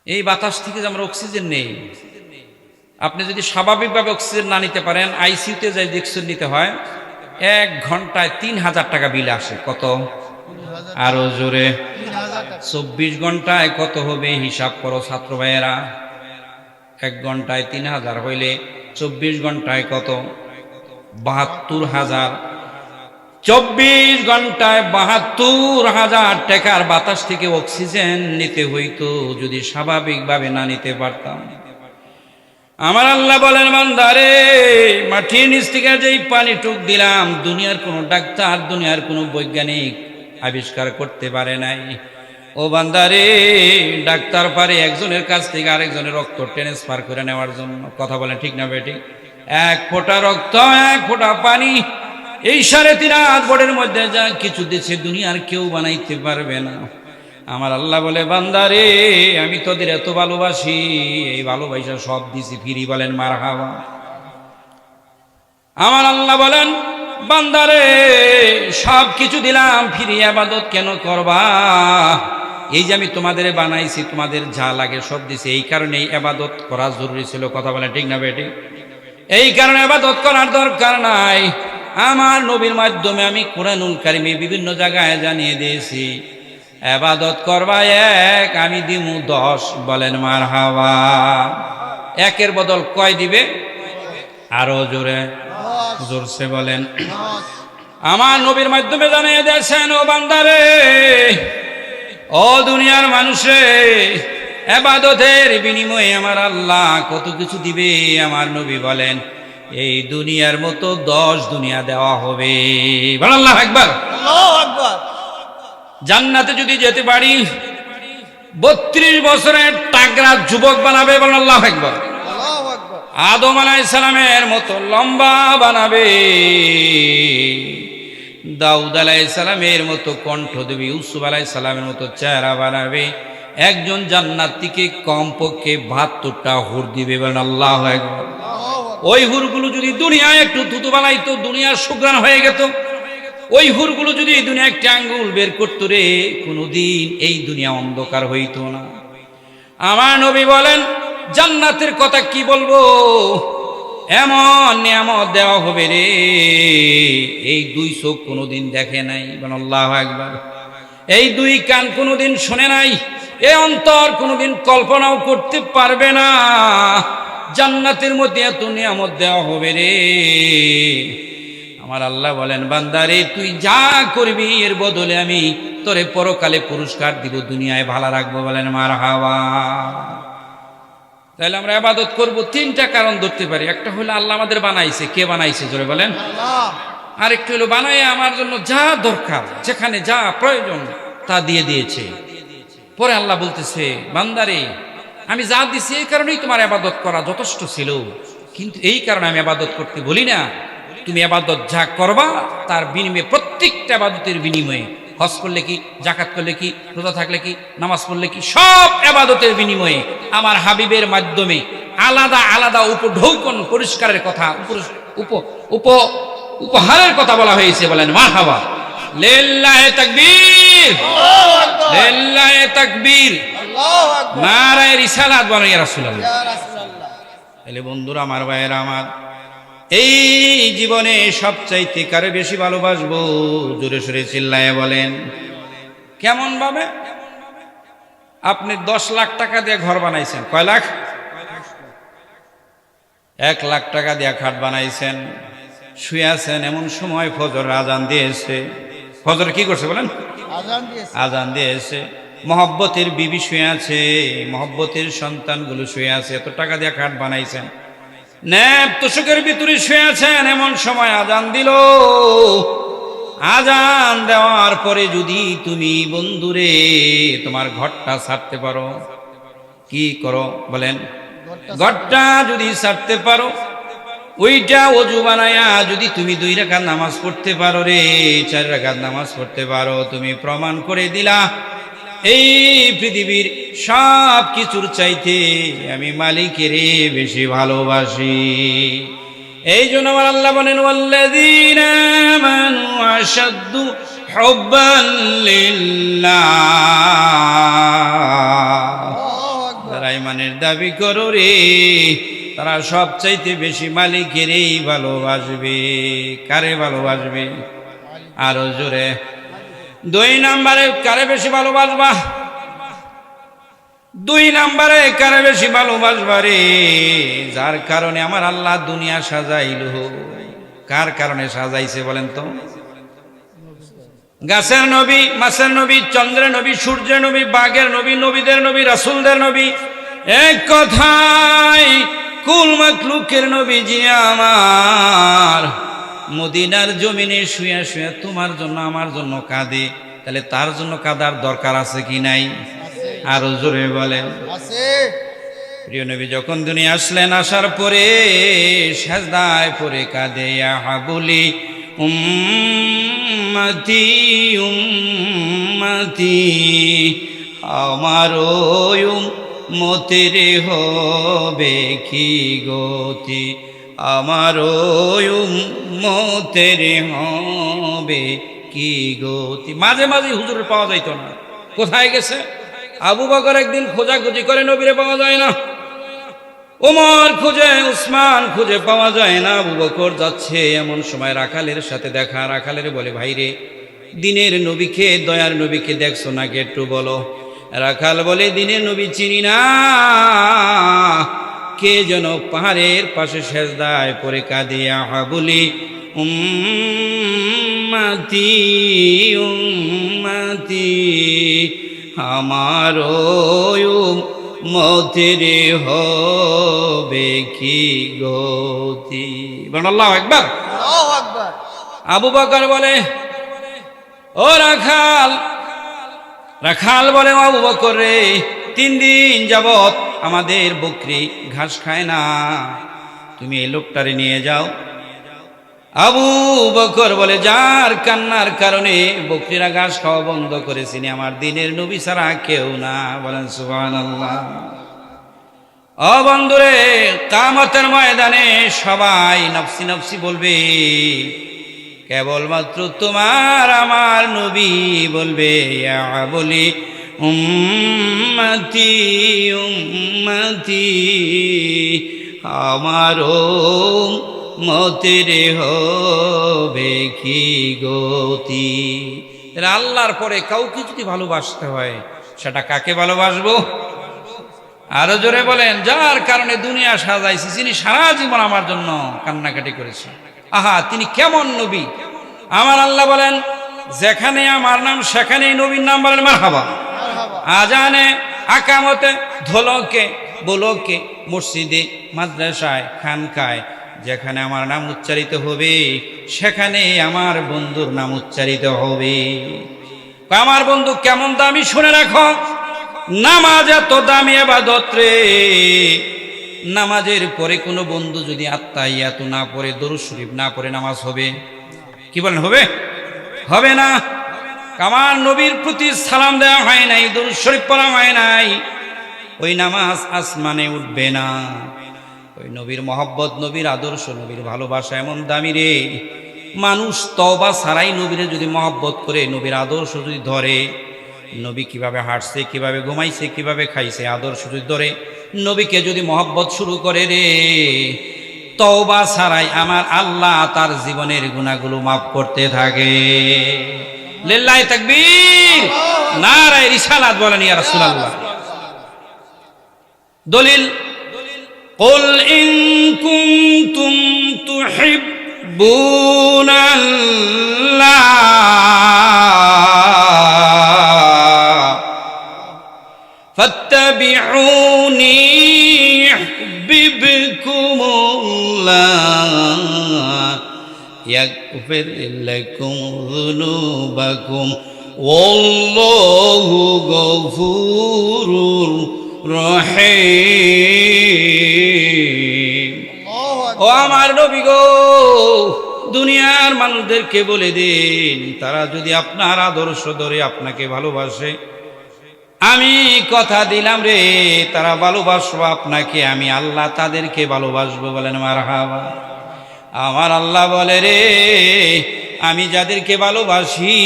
এই বাতাস থেকে যে আমরা অক্সিজেন নেই, আপনি যদি স্বাভাবিকভাবে অক্সিজেন না নিতে পারেন, আইসিইউতে যাই অক্সিজেন নিতে হয়, 1 ঘন্টায় 3,000 টাকা বিল আসে। কত? আরো জোরে। 24 ঘন্টায় কত হবে হিসাব করো ছাত্র ভাইয়েরা। 1 ঘন্টায় 3,000 হইলে 24 ঘন্টায় কত? 72,000। 24 ঘন্টায় 72,000 টাকার বাতাস থেকে অক্সিজেন নিতে হইতো যদি স্বাভাবিকভাবে না নিতে পারতাম। আমার আল্লাহ বলেন, বান্দারে, মাটির নিচ থেকে যেই পানি টুক দিলাম, দুনিয়ার কোনো ডাক্তার, দুনিয়ার কোনো বৈজ্ঞানিক আবিষ্কার করতে পারে নাই। ও বান্দারে, ডাক্তার পারে একজনের কাছ থেকে আরেকজনের রক্ত ট্রান্সফার করে নেওয়ার জন্য। কথা বলেন ঠিক না বেটি? 1 ফোঁটা রক্ত, 1 ফোঁটা পানি, এই 3.5 হাত বোর্ডের মধ্যে যা কিছু দিচ্ছে দুনিয়ার কেউ বানাইতে পারবে না। আমার আল্লাহ বলে, বান্দারে, আমি তোদের এত ভালোবাসি, এই ভালোবাসা সব দিছি ফিরি। বলেন মারহাবা। আমার আল্লাহ বলেন, বান্দারে, সব কিছু দিলাম, ফিরি ইবাদত কেন করবা? এই যে আমি তোমাদের বানাইছি, তোমাদের যা লাগে সব দিছি, এই কারণে ইবাদত করা জরুরি ছিল। কথা বলেন ঠিক না বেটি? এই কারণে ইবাদত করার দরকার নাই। আমার নবীর মাধ্যমে আমি কোরআনুল কারীমে বিভিন্ন জায়গায় জানিয়ে দিয়েছি, ইবাদত করবা 1, আমি দিমু 10। বলেন মারহাবা। 1-এর বদল কয় দিবে? আরো জোরে, জোরসে বলেন। আমার নবীর মাধ্যমে জানিয়ে দিয়েছেন, ও বান্দারে, ও দুনিয়ার মানুষে, ইবাদতের বিনিময়ে আমার আল্লাহ কত কিছু দিবে। আমার নবী বলেন, এই দুনিয়ার মতো 10 দুনিয়া দেওয়া হবে। বলেন আল্লাহু আকবার। আল্লাহু আকবার। জান্নাতে যদি যেতে পারি, 32 বছরের তাগড়া যুবক বানাবে। বলেন আল্লাহু আকবার। আল্লাহু আকবার। আদম আলাইহিস সালামের মতো লম্বা বানাবে, দাউদ আলাইহিস সালামের মতো কণ্ঠ দেবে, ইউসুফ আলাইহিস সালামের মতো চেহারা বানাবে। একজন জান্নাতীকে কমপক্ষে 72টা হুর দিবে। বলেন আল্লাহু আকবার। ওই হুরগুলো যদি দুনিয়ায় একটু থুতু বানাইতো, দুনিয়ার সুগ্রাণ হয়ে গেত। ওই হুরগুলো যদি এই দুনিয়া একটা আঙ্গুল বের করতো রে, কোনোদিন এই দুনিয়া অন্ধকার হইতো না। আমার নবী বলেন, জান্নাতের কথা কি বলবো, এমন নিয়ামত দেওয়া হবে রে, এই 2 চোখ কোনোদিন দেখে নাই। বলেন আল্লাহু আকবার। এই 2 কান কোনোদিন শুনে নাই, এই অন্তর কোনোদিন কল্পনাও করতে পারবে না। জান্নাতের মধ্যে এত নিয়ামত দেওয়া হবে রে। আমার আল্লাহ বলেন, বান্দারে, তুই যা করবি এর বদলে আমি তোরে পরকালে পুরস্কার দিব, দুনিয়ায় ভালো রাখবো। বলেন মারহাবা। তাহলে আমরা ইবাদত করব 3টা কারণ ধরতে পারি। একটা হলো আল্লাহ আমাদের বানাইছে। কে বানাইছে? জোরে বলেন। আল্লাহ। আরেকটু হলো বানায় আমার জন্য যা দরকার, যেখানে যা প্রয়োজন তা দিয়ে দিয়েছে। পরে আল্লাহ বলতেছে, বান্দারে, আমি যা দিছি এই কারণেই তোমার ইবাদত করা যথেষ্ট ছিল, কিন্তু এই কারণে আমি ইবাদত করতে বলি না। তুমি ইবাদত যা করবা তার বিনিময়ে, প্রত্যেকটা ইবাদতের বিনিময়ে, হজ করলে কি, জাকাত করলে কি, রোজা থাকলে কি, নামাজ পড়লে কি, সব ইবাদতের বিনিময়ে আমার হাবিবের মাধ্যমে আলাদা আলাদা উপঢৌকন পুরস্কারের কথা, উপহারের কথা বলা হয়েছে। বলেন মারহাবা। লিল্লাহি তাকবীর, লিল্লাহি তাকবীর, আল্লাহু আকবার। নারায়ে রিসালাত বলেন ইয়া রাসূলুল্লাহ। ইয়া রাসূলুল্লাহ। তাহলে বন্ধুরা আমার, ভাইয়েরা আমার, এই জীবনে সবচাইতে কারে বেশি ভালোবাসবো? জোরে সোরে চিল্লায়ে বলেন। কেমন ভাবে? আপনি 10 লাখ টাকা দিয়ে ঘর বানাইছেন। কয় লাখ? 1 লাখ টাকা দিয়ে খাট বানাইছেন, শুয়ে আছেন, এমন সময় ফজর আজান দিয়েছে। ফজর কি করছে বলেন? আযান দিয়েছে। আজান দিয়েছে। মহব্বতের বিবি শুয়ে আছে, মহব্বতের সন্তানগুলো শুয়ে আছে, এত টাকা দিয়ে খাট বানাইছেন, ন্যাপ তোষকের ভিতরে শুয়ে আছেন, এমন সময় আজান দিল। আজান দেওয়ার পরে যদি তুমি বন্ধুরে তোমার ঘরটা ছাড়তে পারো, কি করো বলেন? ঘরটা যদি ছাড়তে পারো, ওইটা ওযু বানায়া যদি তুমি 2 রাকাত নামাজ পড়তে পারো রে, 4 রাকাত নামাজ পড়তে পারো, তুমি প্রমাণ করে দিলা এই পৃথিবীর সব কিছুর চাইতে আমি মালিকের বেশি ভালোবাসি। এই জন্য আমার আল্লাহ বলেন, ওয়াল্লাযীনা আমানু আশাদ্দু হুব্বান লিল্লাহ। আকবার। যারা ইমানের দাবি করো রে তারা সবচাইতে বেশি মালিকেরই ভালোবাসবে। কারে ভালোবাসবে? আরো জোরে। 2 নম্বরে কারে বেশি ভালোবাসবা? 2 নম্বরে কারে বেশি ভালোবাসবা রে? যার কারণে আমার আল্লাহ দুনিয়া সাজাইল। কার কারণে সাজাইছে বলেন তো? গাছের নবী, মাছের নবী, চন্দ্রের নবী, সূর্যের নবী, বাঘের নবী, নবীদের নবী, রাসূলদের নবী, এক কথায় কুল মাখলুকের নবীজি আমার মদিনার জমিনে শুয়ে শুয়ে তোমার জন্য আমার জন্য কাঁদে। তাহলে তার জন্য কাঁদার দরকার আছে কি নাই? আরো জোরে বলেন। আছে। প্রিয় নবী যখন দুনিয়া আসলেন, আসার পরে সাজদায় পরে কাঁদে, ইয়া হাবুলি উম্মতি উম্মতি, আমার উম্মতের হবে কি গতি, আমার উম্মতের হবে কি গতি। মাঝে মাঝে হুজুরের পাওয়া যাইতো না, কোথায় গেছে? আবু বকর একদিন খোঁজাখুঁজি করে, নবীরে পাওয়া যায় না। ওমর খুঁজে, উসমান খুঁজে, পাওয়া যায় না। আবু বকর যাচ্ছে, এমন সময় রাখালের সাথে দেখা। রাখালের বলে, ভাই রে, দিনের নবীকে, দয়ার নবীকে দেখছো নাকি একটু বলো। রাখাল বলে, দিনের নবী চিনি না, কে যেন পাহাড়ের পাশে সেজদায় পড়ে কাঁদিয়া হাবুলি উম্মতি উম্মতি, আমার উম্মতের হবে কি গতি। আল্লাহু আকবার। আল্লাহু আকবার। আবু বকর বলে, ও রাখাল। রাখাল বলে, আবু বকর রে, 3 দিন যাবত আমাদের বকরি ঘাস খায় না, তুমি এই লোকটারে নিয়ে যাও। আবু বকর বলে, যার কান্নার কারণে বকরিরা ঘাস খাওয়া বন্ধ করেছিনি আমার দিনের নবী ছাড়া কেউ না। বলেন সুবহানাল্লাহ। ও বন্ধুরে, কিয়ামতের ময়দানে সবাই নফসি নফসি বলবে, কেবলমাত্র তোমার আমার নবী বলবে, ইয়া বলি উম্মতি উম্মতি, আমার উম্মতের হবে কি গতি। আল্লাহর পরে কাউকে যদি ভালোবাসতে হয়, সেটা কাকে ভালোবাসবো? আরো জোরে বলেন। যার কারণে দুনিয়া সাজাইছি, যিনি সারা জীবন আমার জন্য কান্নাকাটি করেছে। আহা, তিনি কেমন নবী! আমার আল্লাহ বলেন, যেখানে আমার নাম সেখানেই নবীর নাম বলেন মারহাবা। আজানে, আকামতে, ধোলকে, বোলকে, মসজিদে, মাদ্রাসায়, খানকায়, যেখানে আমার নাম উচ্চারিত হবে সেখানে আমার বন্ধুর নাম উচ্চারিত হবে। আমার বন্ধু কেমন দামি শুনে রাখো। নামাজ এত দামি ইবাদত রে, নামাজের পরে কোনো বন্ধু যদি আত্তাহিয়াত না পড়ে, দরুদ শরীফ না পড়ে নামাজ হবে? কি বলেন, হবে? হবে না। আমার নবীর প্রতি সালাম দেওয়া হয় নাই, দরুদ শরীফ পড়া হয় নাই, ওই নামাজ আসমানে উঠবে না। ওই নবীর মহব্বত, নবীর আদর্শ, নবীর ভালোবাসা এমন দামি রে, মানুষ তওবা ছাড়াই নবীরে যদি মহব্বত করে, নবীর আদর্শ যদি ধরে, নবী কিভাবে হাঁটছে, কিভাবে ঘুমাইছে, কিভাবে খাইছে, আদর্শ যদি ধরে, নবীকে যদি মহব্বত শুরু করে রে, তওবা ছাড়াই আমার আল্লাহ তার জীবনের গুনাহগুলো মাফ করতে থাকে। লিল্লাহি তাকবীর, নারায়ে রিসালাত বলেন ইয়া রাসূলুল্লাহ। দলিল, কুল ইন কুনতুম তুহিব্বুনাল্লাহ ফাত্তাবিউনি ইউহিব্বুকুমুল্লাহ ইয়াগফির লাকুম যুনুবাকুম ওয়াল্লাহু গফুরুর রহিম। ও আমার নবী গো, দুনিয়ার মানুষদেরকে বলে দিন, তারা যদি আপনার আদর্শ ধরে আপনাকে ভালোবাসে, আমি কথা দিলাম রে, তারা ভালোবাসবো আপনাকে, আমি আল্লাহ তাদেরকে ভালোবাসবো। বলেন মারহাবা। আমার আল্লাহ বলে রে, আমি যাদেরকে ভালোবাসি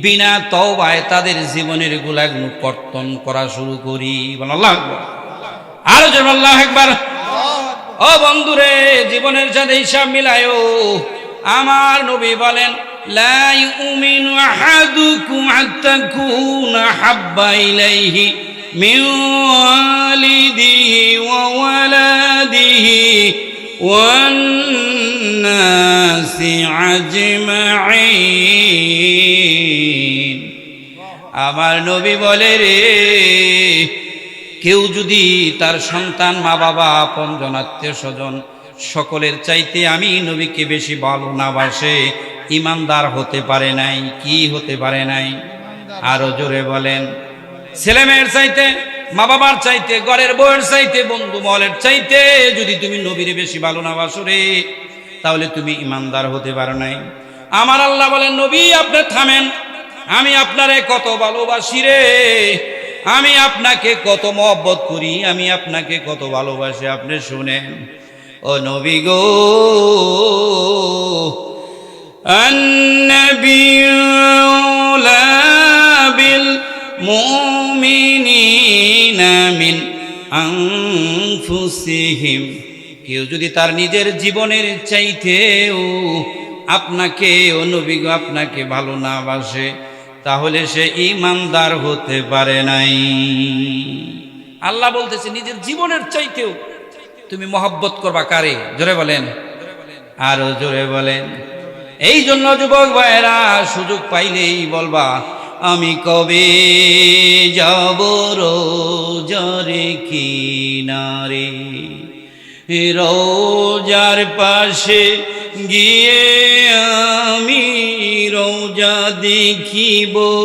বিনা তওবায় তাদের জীবনের গুনাহগুলো কর্তন করা শুরু করি। বলেন আল্লাহু আকবার। আরো জোরে আল্লাহু আকবার। ও বন্ধুরে, জীবনের সাথে হিসাব মিলায়ো। আমার নবী বলেন, লা ইউমিনু আহাদুকুম হাত্তা কুনা হাব্বা ইলাইহি মিন ওয়ালিদিহি ওয়া ওয়ালাদিহি ওয়ান নাসি আজমাইন। আমার নবী বলে রে, কেউ যদি তার সন্তান, মা বাবা, আপনজন, আত্মীয় স্বজন সকলের চাইতে আমি নবীকে বেশি ভালো না বাসে, ইমানদার হতে পারে নাই। কি হতে পারে নাই? আরো জোরে বলেন। ছেলেমেয়ের চাইতে, মা বাবার চাইতে, ঘরের বউয়ের চাইতে, বন্ধু মহলের চাইতে যদি তুমি নবীর বেশি ভালো না বাসো রে, তাহলে তুমি ইমানদার হতে পারো নাই। আমার আল্লাহ বলেন, নবী আপনি থামেন, আমি আপনারে কত ভালোবাসি রে, আমি আপনাকে কত মহব্বত করি, আমি আপনাকে কত ভালোবাসি, আপনি শুনেন। ও নবী গো, আন-নাবিয়্যুলা বিল মুমিনিনা মিন আনফুসিহিম। কেউ যদি তার নিজের জীবনের চাইতেও আপনাকে, ও নবী গো, আপনাকে ভালো না বাসে, তাহলে সে ঈমানদার হতে পারে নাই। আল্লাহ বলতেছে, নিজের জীবনের চাইতেও তুমি মহব্বত করবা কারে? জোরে বলেন, আরো জোরে বলেন। এই জন্য যুবক ভাইরা, সুযোগ পাইলেই বলবা, আমি কবে যাব রোজারে কিনারে, রোজার পাশে গিয়ে আমি রোজা দেখিব।